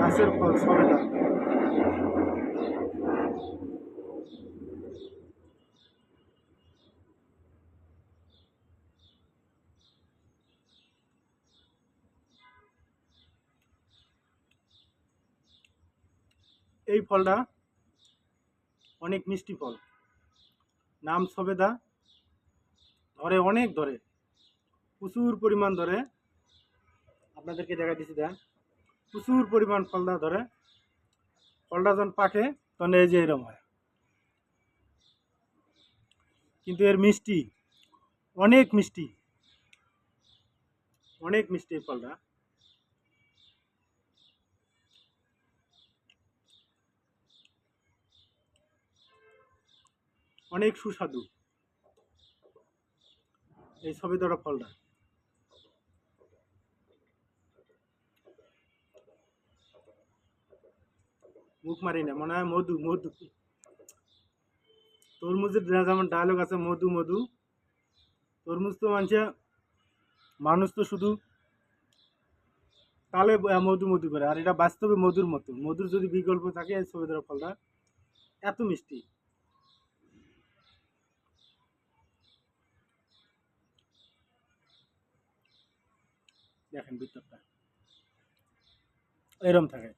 গাছের ফল সবেদা। এই ফলটা অনেক মিষ্টি ফল, নাম সবেদা। ধরে অনেক ধরে, প্রচুর পরিমাণ ধরে। আপনাদেরকে দেখা দিচ্ছি, দেন প্রচুর পরিমাণ ফলটা ধরে। ফলটা যখন পাকে তখন এই যে এরকম হয়, কিন্তু এর মিষ্টি অনেক মিষ্টি, অনেক মিষ্টি এই ফলটা। অনেক সুস্বাদু এই সবেদাটা ফলটা। মুখ মারি না, মনে হয় মধু মধু। তরমুজের যেমন ডায়লগ আছে, মধু মধু। তরমুজ তো মানুষ তো শুধু তালে মধু মধু করে, আর এটা বাস্তবে মধুর মতো। মধুর যদি বিকল্প থাকে, এই সবেদার ফলটা এত মিষ্টি। দেখেন ভিতরটা এরম থাকে।